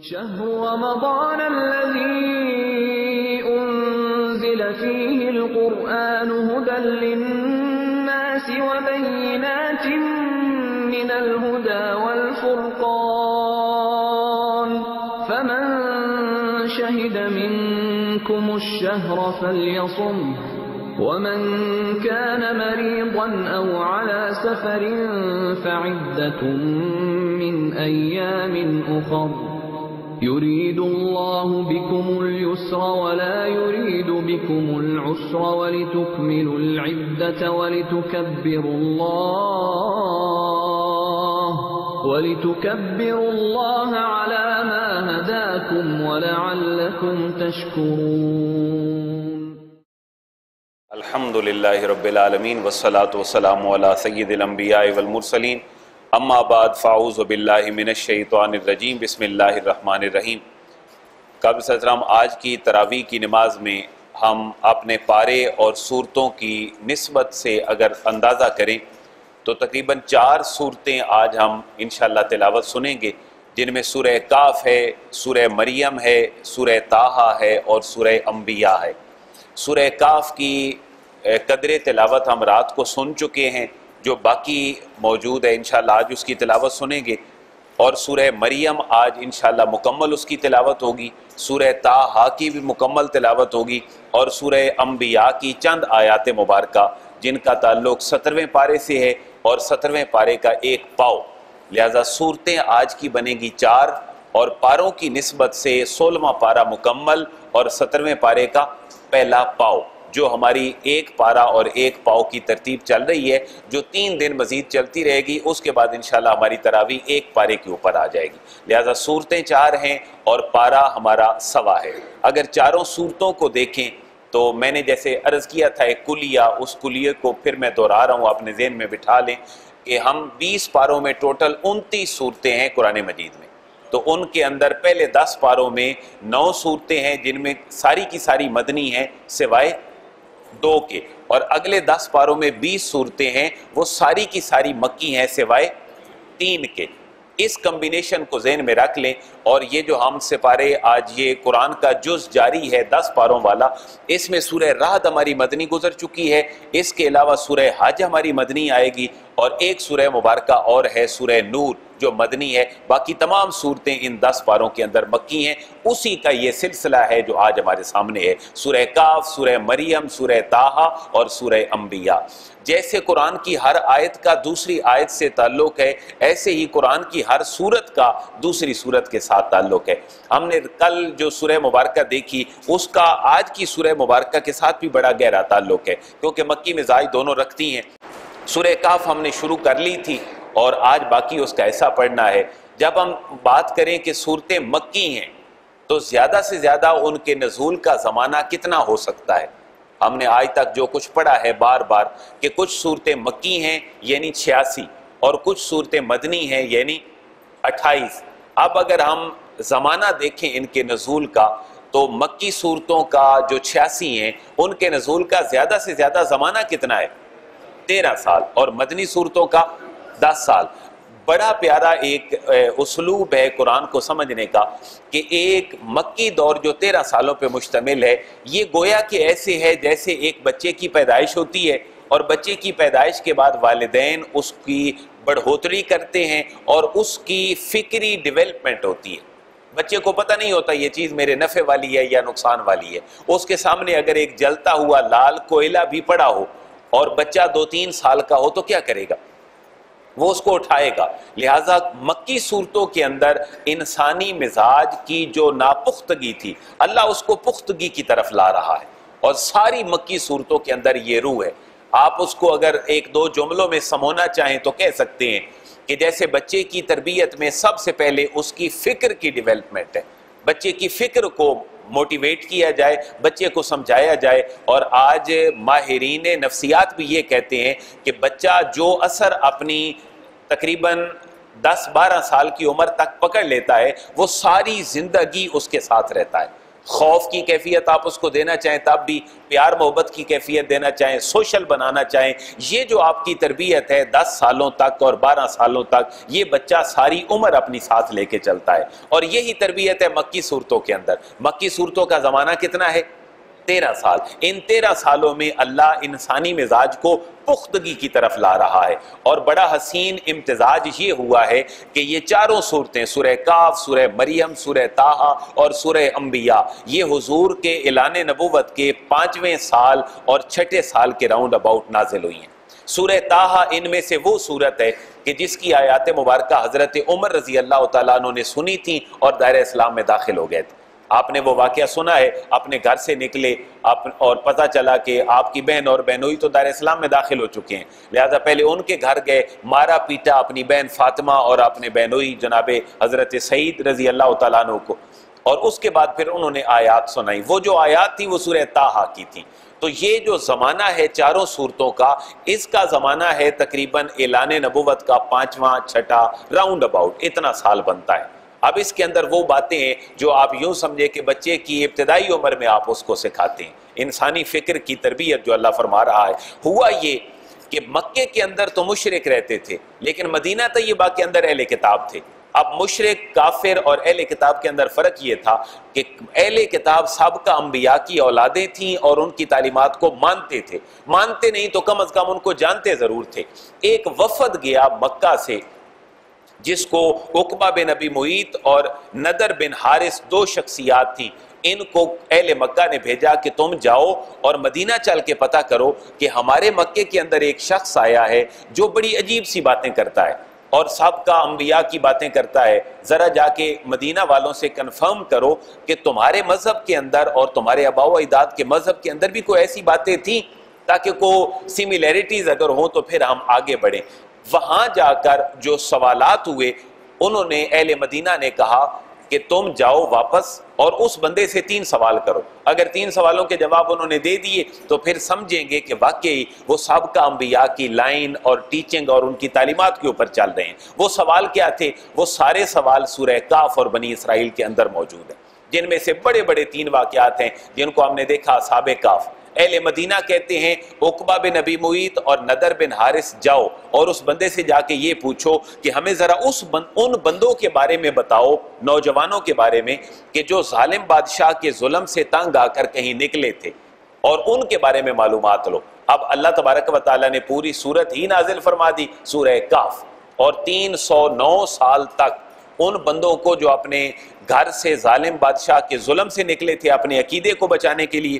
شهر رمضان الذي أنزل فيه القرآن هدى للناس وبينات من الهدى والفرقان فمن شهد منكم الشهر فليصمه ومن كان مريضا أو على سفر فعدة من أيام أخر يريد الله بكم اليسر ولا يريد بكم العسر ولتكملوا العدة ولتكبروا الله على ما هداكم ولعلكم تشكرون. الحمد للہ رب العالمین والصلاة والسلام علی سید الانبیاء والمرسلین اما بعد فاعوذ باللہ من الشیطان الرجیم بسم اللہ الرحمن الرحیم. قابل احترام، آج کی تراویح کی نماز میں ہم اپنے پارے اور صورتوں کی نسبت سے اگر اندازہ کریں تو تقریباً 4 صورتیں آج ہم انشاءاللہ تلاوت سنیں گے، جن میں سورہ کاف ہے، سورہ مریم ہے، سورہ طٰہٰ ہے اور سورہ انبیاء ہے. سورہ کاف کی قدر تلاوت ہم رات کو سن چکے ہیں، جو باقی موجود ہے انشاءاللہ آج اس کی تلاوت سنیں گے. اور سورہ مریم آج انشاءاللہ مکمل اس کی تلاوت ہوگی، سورہ طٰہٰ کی بھی مکمل تلاوت ہوگی، اور سورہ انبیاء کی چند آیات مبارکہ جن کا تعلق 17ویں پارے سے ہے اور 17ویں پارے کا ایک پاؤ. لہذا صورتیں آج کی بنے گی 4 اور پاروں کی نسبت سے 16واں پارہ مکمل اور 17ویں پارے کا پہلا پاؤ، جو ہماری ایک پارہ اور ایک پاؤ کی ترتیب چل رہی ہے، جو 3 دن مزید چلتی رہے گی. اس کے بعد انشاءاللہ ہماری تراویح ایک پارے کے اوپر آ جائے گی. لہذا صورتیں 4 ہیں اور پارہ ہمارا 1.25 ہے. اگر چاروں صورتوں کو دیکھیں تو میں نے جیسے عرض کیا تھا ایک کلیہ، اس کلیے کو پھر میں دہرا رہا ہوں، اپنے ذہن میں بٹھا لیں کہ ہم 20 پاروں میں ٹوٹل 29 صورتیں ہیں قرآن مجید میں. تو ان کے اندر پہلے 10 پاروں میں 9 صورتیں ہیں جن میں ساری کی ساری مدنی ہیں سوائے 2 کے، اور اگلے 10 پاروں میں 20 صورتیں ہیں وہ ساری کی ساری مکی ہیں سوائے 3 کے. اس کمبینیشن کو ذہن میں رکھ لیں. اور یہ جو ہم سپارے آج یہ قرآن کا جز جاری ہے 10 پاروں والا، اس میں سورہ رعد ہماری مدنی گزر چکی ہے، اس کے علاوہ سورہ حج ہماری مدنی آئے گی، اور ایک سورہ مبارکہ اور ہے سورہ نور جو مدنی ہے. باقی تمام صورتیں ان 10 پاروں کے اندر مکی ہیں. اسی کا یہ سلسلہ ہے جو آج ہمارے سامنے ہے، سورہ کاف، سورہ مریم، سورہ طٰہٰ اور سورہ انبیاء. جیسے قرآن کی ہر آیت کا دوسری آیت سے تعلق ہے، ایسے ہی قرآن کی ہر سورت کا دوسری سورت کے ساتھ تعلق ہے. ہم نے کل جو سورہ مبارکہ دیکھی اس کا آج کی سورہ مبارکہ کے ساتھ بھی بڑا گہرا تعلق ہے، کیونکہ مکی مزاج دونوں رکھتی ہیں. سورہ کاف ہم نے شروع کر لی تھی اور آج باقی اس کا ایسا پڑھنا ہے. جب ہم بات کریں کہ صورتیں مکی ہیں تو زیادہ سے زیادہ ان کے نزول کا زمانہ کتنا ہو سکتا ہے؟ ہم نے آج تک جو کچھ پڑھا ہے بار بار کہ کچھ صورتیں مکی ہیں یعنی 86 اور کچھ صورتیں مدنی ہیں یعنی 28. اب اگر ہم زمانہ دیکھیں ان کے نزول کا تو مکی صورتوں کا جو 86 ہیں ان کے نزول کا زیادہ سے زیادہ زمانہ کتنا ہے؟ 13 سال، اور مدنی صورتوں کا 10 سال. بڑا پیارا ایک اسلوب ہے قرآن کو سمجھنے کا کہ ایک مکی دور جو 13 سالوں پہ مشتمل ہے، یہ گویا کہ ایسے ہے جیسے ایک بچے کی پیدائش ہوتی ہے، اور بچے کی پیدائش کے بعد والدین اس کی بڑھوتری کرتے ہیں اور اس کی فکری ڈیولپمنٹ ہوتی ہے. بچے کو پتہ نہیں ہوتا یہ چیز میرے نفع والی ہے یا نقصان والی ہے. اس کے سامنے اگر ایک جلتا ہوا لال کوئلہ بھی پڑا ہو اور بچہ 2-3 سال کا ہو تو کیا کرے گا؟ وہ اس کو اٹھائے گا. لہٰذا مکی صورتوں کے اندر انسانی مزاج کی جو ناپختگی تھی اللہ اس کو پختگی کی طرف لا رہا ہے، اور ساری مکی صورتوں کے اندر یہ روح ہے. آپ اس کو اگر 1-2 جملوں میں سمونا چاہیں تو کہہ سکتے ہیں کہ جیسے بچے کی تربیت میں سب سے پہلے اس کی فکر کی ڈیولپمنٹ ہے، بچے کی فکر کو موٹیویٹ کیا جائے، بچے کو سمجھایا جائے. اور آج ماہرین نفسیات بھی یہ کہتے ہیں کہ بچہ جو اثر اپنی تقریباً 10-12 سال کی عمر تک پکڑ لیتا ہے وہ ساری زندگی اس کے ساتھ رہتا ہے. خوف کی کیفیت آپ اس کو دینا چاہیں تب بھی، پیار محبت کی کیفیت دینا چاہیں، سوشل بنانا چاہیں، یہ جو آپ کی تربیت ہے 10 سالوں تک اور 12 سالوں تک، یہ بچہ ساری عمر اپنی ساتھ لے کے چلتا ہے۔ اور یہی تربیت ہے مکی صورتوں کے اندر۔ مکی صورتوں کا زمانہ کتنا ہے؟ 13 سال۔ ان 13 سالوں میں اللہ انسانی مزاج کو پختگی کی طرف لا رہا ہے، اور بڑا حسین امتزاج یہ ہوا ہے کہ یہ چاروں صورتیں، سورہ کاف، سورہ مریم، سورہ تاہا اور سورہ انبیاء، یہ حضور کے اعلان نبوت کے 5ویں سال اور 6ٹھے سال کے راؤنڈ اباؤٹ نازل ہوئی ہیں۔ سورہ تاہا ان میں سے وہ صورت ہے کہ جس کی آیات مبارکہ حضرت عمر رضی اللہ تعالیٰ عنہ نے سنی تھیں اور دائرہ اسلام میں داخل ہو گئے تھے۔ آپ نے وہ واقعہ سنا ہے، اپنے گھر سے نکلے اور پتہ چلا کہ آپ کی بہن اور بہنوئی تو دائرہ اسلام میں داخل ہو چکے ہیں، لہذا پہلے ان کے گھر گئے، مارا پیٹا اپنی بہن فاطمہ اور اپنے بہنوئی جناب حضرت سعید رضی اللہ تعالیٰ عنہ کو، اور اس کے بعد پھر انہوں نے آیات سنائی۔ وہ جو آیات تھی وہ سورہ تاہا کی تھی۔ تو یہ جو زمانہ ہے چاروں صورتوں کا، اس کا زمانہ ہے تقریباً اعلان نبوت کا 5واں 6ٹھا راؤنڈ اباؤٹ، اتنا سال بنتا ہے۔ اب اس کے اندر وہ باتیں ہیں جو آپ یوں سمجھے کہ بچے کی ابتدائی عمر میں آپ اس کو سکھاتے ہیں، انسانی فکر کی تربیت جو اللہ فرما رہا ہے۔ ہوا یہ کہ مکے کے اندر تو مشرک رہتے تھے، لیکن مدینہ طیبہ کے اندر اہل کتاب تھے۔ اب مشرک، کافر اور اہل کتاب کے اندر فرق یہ تھا کہ اہل کتاب سابقہ انبیاء کی اولادیں تھیں اور ان کی تعلیمات کو مانتے تھے، مانتے نہیں تو کم از کم ان کو جانتے ضرور تھے۔ ایک وفد گیا مکہ سے جس کو عقبہ بن ابی معیط اور نضر بن حارث 2 شخصیات تھیں، ان کو اہل مکہ نے بھیجا کہ تم جاؤ اور مدینہ چل کے پتہ کرو کہ ہمارے مکے کے اندر ایک شخص آیا ہے جو بڑی عجیب سی باتیں کرتا ہے اور سابقہ انبیاء کی باتیں کرتا ہے، ذرا جا کے مدینہ والوں سے کنفرم کرو کہ تمہارے مذہب کے اندر اور تمہارے آباء و اجداد کے مذہب کے اندر بھی کوئی ایسی باتیں تھیں تاکہ کوئی سملیرٹیز اگر ہوں تو پھر ہم آگے بڑھیں۔ وہاں جا کر جو سوالات ہوئے، انہوں نے اہل مدینہ نے کہا کہ تم جاؤ واپس اور اس بندے سے 3 سوال کرو۔ اگر 3 سوالوں کے جواب انہوں نے دے دیے تو پھر سمجھیں گے کہ واقعی وہ سابقہ انبیاء کی لائن اور ٹیچنگ اور ان کی تعلیمات کے اوپر چل رہے ہیں۔ وہ سوال کیا تھے؟ وہ سارے سوال سورہ کاف اور بنی اسرائیل کے اندر موجود ہیں، جن میں سے بڑے بڑے 3 واقعات ہیں جن کو ہم نے دیکھا۔ اصحاب کاف، اہل مدینہ کہتے ہیں عقبہ بن ابی معیط اور نضر بن حارث جاؤ اور اس بندے سے جا کے یہ پوچھو کہ ہمیں ذرا ان بندوں کے بارے میں بتاؤ، نوجوانوں کے بارے میں کہ جو ظالم بادشاہ کے ظلم سے تنگ آ کر کہیں نکلے تھے، اور ان کے بارے میں معلومات لو۔ اب اللہ تبارک و تعالیٰ نے پوری سورت ہی نازل فرما دی، سورہ کاف، اور 309 سال تک ان بندوں کو جو اپنے گھر سے ظالم بادشاہ کے ظلم سے نکلے تھے اپنے عقیدے کو بچانے کے لیے،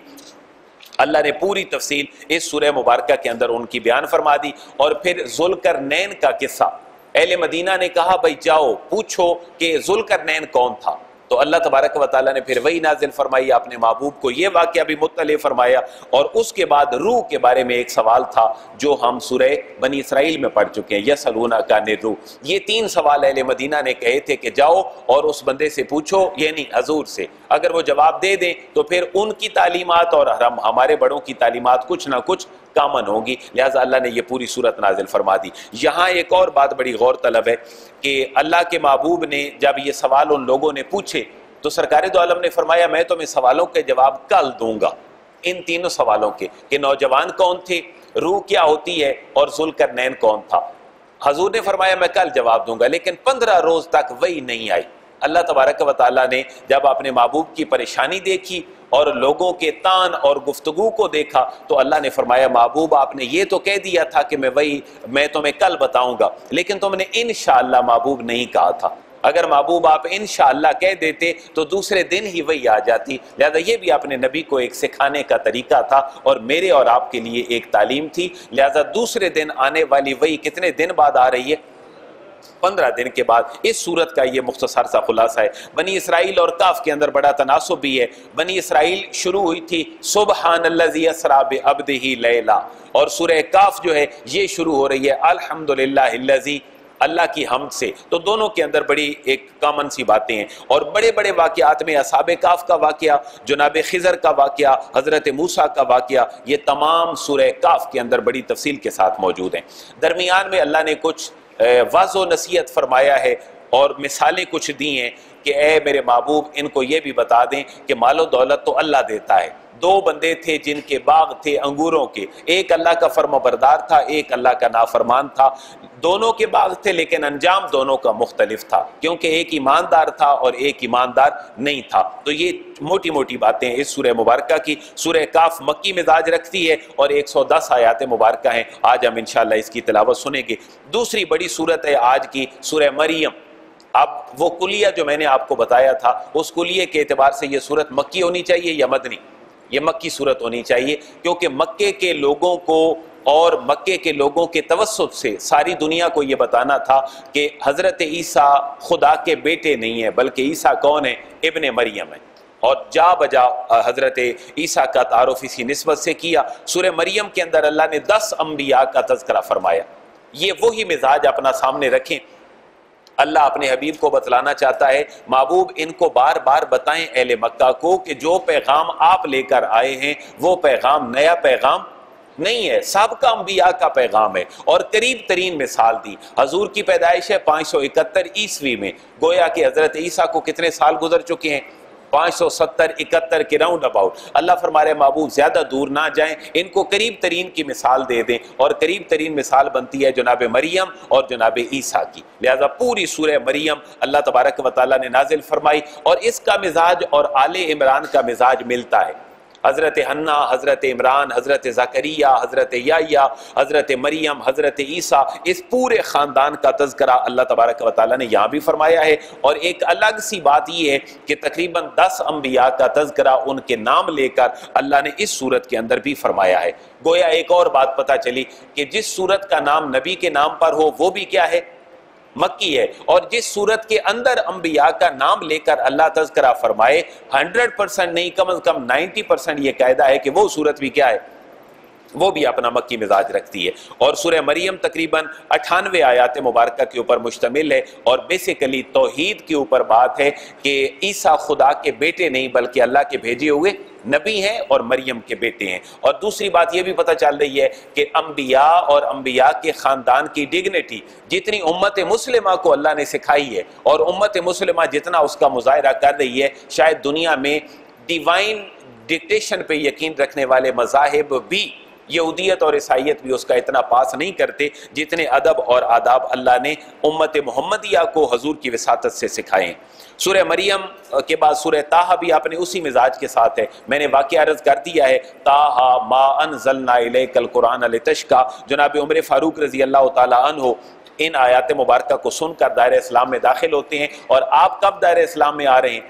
اللہ نے پوری تفصیل اس سورہ مبارکہ کے اندر ان کی بیان فرما دی۔ اور پھر ذوالقرنین کا قصہ، اہل مدینہ نے کہا بھائی جاؤ پوچھو کہ ذوالقرنین کون تھا، تو اللہ تبارک و تعالیٰ نے پھر وہی نازل فرمائی، اپنے محبوب کو یہ واقعہ بھی مطلع فرمایا۔ اور اس کے بعد روح کے بارے میں ایک سوال تھا جو ہم سورہ بنی اسرائیل میں پڑھ چکے ہیں، یسألونک عن الروح۔ یہ 3 سوال اہل مدینہ نے کہے تھے کہ جاؤ اور اس بندے سے پوچھو، یعنی حضور سے، اگر وہ جواب دے دیں تو پھر ان کی تعلیمات اور ہمارے بڑوں کی تعلیمات کچھ نہ کچھ کامن ہوگی، لہٰذا اللہ نے یہ پوری صورت نازل فرما دی۔ یہاں ایک اور بات بڑی غور طلب ہے کہ اللہ کے محبوب نے جب یہ سوال ان لوگوں نے پوچھے تو سرکار دو عالم نے فرمایا میں تمہیں سوالوں کے جواب کل دوں گا، ان 3 سوالوں کے، کہ نوجوان کون تھے، روح کیا ہوتی ہے اور ذوالقرنین کون تھا۔ حضور نے فرمایا میں کل جواب دوں گا، لیکن 15 روز تک وہی نہیں آئی۔ اللہ تبارک و تعالیٰ نے جب اپنے محبوب کی پریشانی دیکھی اور لوگوں کے تان اور گفتگو کو دیکھا تو اللہ نے فرمایا محبوب آپ نے یہ تو کہہ دیا تھا کہ میں تمہیں کل بتاؤں گا، لیکن تم نے انشاءاللہ محبوب نہیں کہا تھا۔ اگر محبوب آپ انشاءاللہ کہہ دیتے تو دوسرے دن ہی وہی آ جاتی، لہذا یہ بھی اپنے نبی کو ایک سکھانے کا طریقہ تھا اور میرے اور آپ کے لیے ایک تعلیم تھی۔ لہذا دوسرے دن آنے والی وہی کتنے دن بعد آ رہی ہے؟ 15 دن کے بعد۔ اس صورت کا یہ مختصر سا خلاصہ ہے۔ بنی اسرائیل اور کاف کے اندر بڑا تناسب بھی ہے۔ بنی اسرائیل شروع ہوئی تھی سبحان الذی اسری بعبدہ لیلا، اور سورہ کاف جو ہے یہ شروع ہو رہی ہے الحمدللہ الذی، اللہ کی حمد سے۔ تو دونوں کے اندر بڑی ایک کامن سی باتیں ہیں، اور بڑے بڑے واقعات میں اصحاب کاف کا واقعہ، جناب خضر کا واقعہ، حضرت موسیٰ کا واقعہ، یہ تمام سورہ کاف کے اندر بڑی تفصیل کے ساتھ موجود ہیں۔ درمیان میں اللہ نے کچھ واضح و نصیحت فرمایا ہے اور مثالیں کچھ دی ہیں کہ اے میرے محبوب ان کو یہ بھی بتا دیں کہ مال و دولت تو اللہ دیتا ہے. دو بندے تھے جن کے باغ تھے انگوروں کے، ایک اللہ کا فرمانبردار تھا، ایک اللہ کا نافرمان تھا. دونوں کے باغ تھے لیکن انجام دونوں کا مختلف تھا، کیونکہ ایک ایماندار تھا اور ایک ایماندار نہیں تھا. تو یہ موٹی موٹی باتیں اس سورہ مبارکہ کی. سورہ کاف مکی مزاج رکھتی ہے اور 110 آیات مبارکہ ہیں. آج ہم انشاءاللہ اس کی تلاوت سنیں گے. دوسری بڑی سورت ہے آج کی سورہ مریم. اب وہ کلیہ جو میں نے آپ کو بتایا تھا، اس کلیے کے اعتبار سے یہ سورت مکی ہونی چاہیے یا مدنی؟ یہ مکی صورت ہونی چاہیے، کیونکہ مکے کے لوگوں کو اور مکے کے لوگوں کے توسط سے ساری دنیا کو یہ بتانا تھا کہ حضرت عیسیٰ خدا کے بیٹے نہیں ہیں، بلکہ عیسیٰ کون ہے؟ ابن مریم ہے. اور جا بجا حضرت عیسیٰ کا تعارف اسی نسبت سے کیا. سورہ مریم کے اندر اللہ نے 10 انبیاء کا تذکرہ فرمایا. یہ وہی مزاج اپنا سامنے رکھیں. اللہ اپنے حبیب کو بتلانا چاہتا ہے، محبوب ان کو بار بار بتائیں اہل مکہ کو کہ جو پیغام آپ لے کر آئے ہیں وہ پیغام نیا پیغام نہیں ہے، سابقہ انبیاء کا پیغام ہے. اور قریب ترین مثال دی. حضور کی پیدائش ہے 571 عیسوی میں. گویا کہ حضرت عیسیٰ کو کتنے سال گزر چکے ہیں؟ 570-71 کے راؤنڈ اباؤٹ. اللہ فرما رہے محبوب زیادہ دور نہ جائیں، ان کو قریب ترین کی مثال دے دیں. اور قریب ترین مثال بنتی ہے جناب مریم اور جناب عیسیٰ کی. لہذا پوری سورہ مریم اللہ تبارک و تعالیٰ نے نازل فرمائی، اور اس کا مزاج اور آل عمران کا مزاج ملتا ہے. حضرت حنا، حضرت عمران، حضرت زکریا، حضرت یحییٰ، حضرت مریم، حضرت عیسیٰ، اس پورے خاندان کا تذکرہ اللہ تبارک و تعالیٰ نے یہاں بھی فرمایا ہے. اور ایک الگ سی بات یہ ہے کہ تقریباً 10 انبیاء کا تذکرہ ان کے نام لے کر اللہ نے اس سورت کے اندر بھی فرمایا ہے. گویا ایک اور بات پتہ چلی کہ جس سورت کا نام نبی کے نام پر ہو وہ بھی کیا ہے؟ مکی ہے. اور جس سورت کے اندر انبیاء کا نام لے کر اللہ تذکرہ فرمائے 100% نہیں، کم از کم 90% یہ قاعدہ ہے کہ وہ سورت بھی کیا ہے؟ وہ بھی اپنا مکی مزاج رکھتی ہے. اور سورہ مریم تقریباً 98 آیات مبارکہ کے اوپر مشتمل ہے، اور بیسیکلی توحید کے اوپر بات ہے کہ عیسیٰ خدا کے بیٹے نہیں بلکہ اللہ کے بھیجے ہوئے نبی ہیں اور مریم کے بیٹے ہیں. اور دوسری بات یہ بھی پتہ چل رہی ہے کہ انبیاء اور انبیاء کے خاندان کی ڈگنیٹی جتنی امت مسلمہ کو اللہ نے سکھائی ہے، اور امت مسلمہ جتنا اس کا مظاہرہ کر رہی ہے، شاید دنیا میں ڈیوائن ڈکٹیشن پہ یقین رکھنے والے مذاہب بھی، یہودیت اور عیسائیت بھی اس کا اتنا پاس نہیں کرتے جتنے ادب اور آداب اللہ نے امت محمدیہ کو حضور کی وساطت سے سکھائے ہیں. سورہ مریم کے بعد سورہ تاہا بھی اپنے اسی مزاج کے ساتھ ہے. میں نے واقعہ عرض کر دیا ہے، تاہا ما انزلنا الیک القرآن لتشقی. جناب عمر فاروق رضی اللہ تعالی عنہ ان آیات مبارکہ کو سن کر دائرہ اسلام میں داخل ہوتے ہیں. اور آپ کب دائرہ اسلام میں آ رہے ہیں؟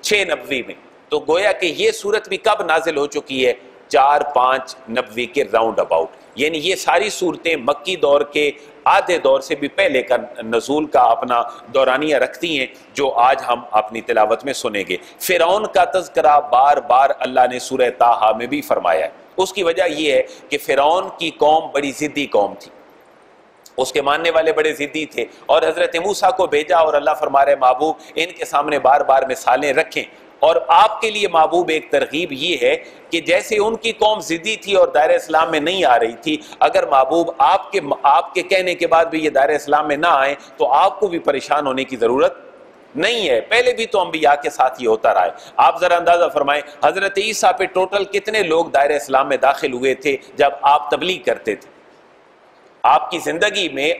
690 میں. تو گویا کہ یہ صورت بھی کب نازل ہو چکی ہے؟ 4-5-90 کے راؤنڈ اباؤٹ. یعنی یہ ساری صورتیں مکی دور کے آدھے دور سے بھی پہلے کا نزول کا اپنا دورانیہ رکھتی ہیں، جو آج ہم اپنی تلاوت میں سنیں گے. فرعون کا تذکرہ بار بار اللہ نے سورہ طٰہٰ میں بھی فرمایا ہے. اس کی وجہ یہ ہے کہ فرعون کی قوم بڑی ضدی قوم تھی، اس کے ماننے والے بڑے ضدی تھے، اور حضرت موسیٰ کو بھیجا اور اللہ فرما رہے محبوب ان کے سامنے بار بار مثالیں رکھیں. اور آپ کے لیے محبوب ایک ترغیب یہ ہے کہ جیسے ان کی قوم ضدی تھی اور دائرہ اسلام میں نہیں آ رہی تھی، اگر محبوب آپ کے کہنے کے بعد بھی یہ دائرہ اسلام میں نہ آئیں تو آپ کو بھی پریشان ہونے کی ضرورت نہیں ہے. پہلے بھی تو انبیاء کے ساتھ یہ ہوتا رہا ہے. آپ ذرا اندازہ فرمائیں حضرت عیسیٰ پہ ٹوٹل کتنے لوگ دائرہ اسلام میں داخل ہوئے تھے جب آپ تبلیغ کرتے تھے؟ آپ کی زندگی میں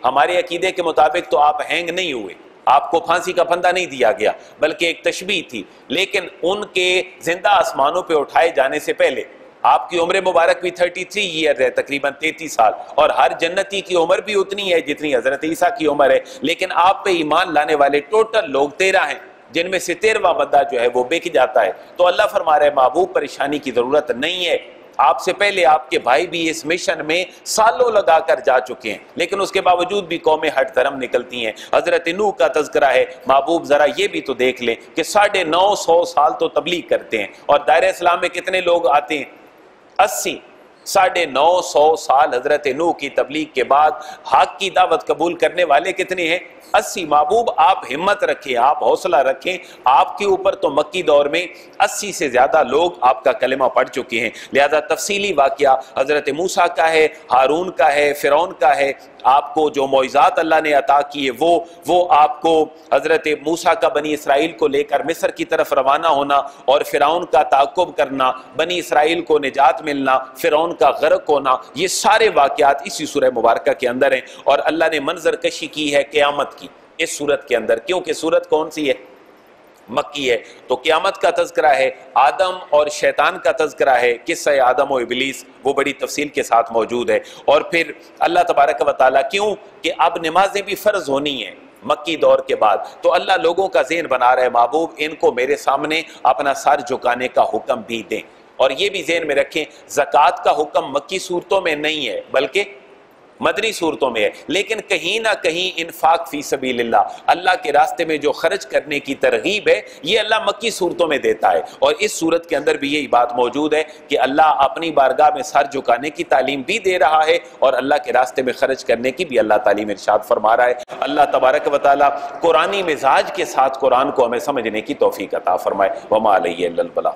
ہمارے عقیدے کے مطابق تو آپ ہینگ نہیں ہوئے، آپ کو پھانسی کا پھندہ نہیں دیا گیا، بلکہ ایک تشبیہ تھی. لیکن ان کے زندہ آسمانوں پہ اٹھائے جانے سے پہلے آپ کی عمر مبارک بھی 33 ایئر ہے، تقریباً 33 سال، اور ہر جنتی کی عمر بھی اتنی ہے جتنی حضرت عیسیٰ کی عمر ہے. لیکن آپ پہ ایمان لانے والے ٹوٹل لوگ 13 ہیں، جن میں سے 13واں بندہ جو ہے وہ بک جاتا ہے. تو اللہ فرما رہے محبوب پریشانی کی ضرورت نہیں ہے. آپ سے پہلے آپ کے بھائی بھی اس مشن میں سالوں لگا کر جا چکے ہیں، لیکن اس کے باوجود بھی قومیں ہٹ دھرم نکلتی ہیں. حضرت نوح کا تذکرہ ہے. محبوب ذرا یہ بھی تو دیکھ لیں کہ 950 سال تو تبلیغ کرتے ہیں، اور دائرہ اسلام میں کتنے لوگ آتے ہیں؟ 80. 950 سال حضرت نوح کی تبلیغ کے بعد حق کی دعوت قبول کرنے والے کتنے ہیں؟ 80. محبوب آپ ہمت رکھیں، آپ حوصلہ رکھیں. آپ کے اوپر تو مکی دور میں 80 سے زیادہ لوگ آپ کا کلمہ پڑھ چکے ہیں. لہذا تفصیلی واقعہ حضرت موسیٰ کا ہے، ہارون کا ہے، فرعون کا ہے، آپ کو جو معجزات اللہ نے عطا کیے وہ آپ کو حضرت موسیٰ کا بنی اسرائیل کو لے کر مصر کی طرف روانہ ہونا اور فرعون کا تعاقب کرنا، بنی اسرائیل کو نجات ملنا، فرعون کا غرق ہونا، یہ سارے واقعات اسی سورہ مبارکہ کے اندر ہیں۔ اور اللہ نے منظر کشی کی ہے قیامت کی اس سورت کے اندر، کیونکہ سورت کون سی ہے؟ مکی ہے، تو قیامت کا تذکرہ ہے، آدم اور شیطان کا تذکرہ ہے، قصہ آدم و ابلیس وہ بڑی تفصیل کے ساتھ موجود ہے۔ اور پھر اللہ تبارک و تعالیٰ کیوں کہ اب نمازیں بھی فرض ہونی ہیں مکی دور کے بعد، تو اللہ لوگوں کا ذہن بنا رہا ہے محبوب ان کو میرے سامنے اپنا سر جھکانے کا حکم بھی دیں۔ اور یہ بھی ذہن میں رکھیں زکوٰۃ کا حکم مکی صورتوں میں نہیں ہے بلکہ مدنی صورتوں میں ہے، لیکن کہیں نہ کہیں انفاق فی سبیل اللہ کے راستے میں جو خرچ کرنے کی ترغیب ہے یہ اللہ مکی صورتوں میں دیتا ہے۔ اور اس صورت کے اندر بھی یہی بات موجود ہے کہ اللہ اپنی بارگاہ میں سر جھکانے کی تعلیم بھی دے رہا ہے اور اللہ کے راستے میں خرچ کرنے کی بھی اللہ تعلیم ارشاد فرما رہا ہے۔ اللہ تبارک و تعالیٰ قرآنی مزاج کے ساتھ قرآن کو ہمیں سمجھنے کی توفیق عطا فرمائے۔ وما علیہ الا البلاغ۔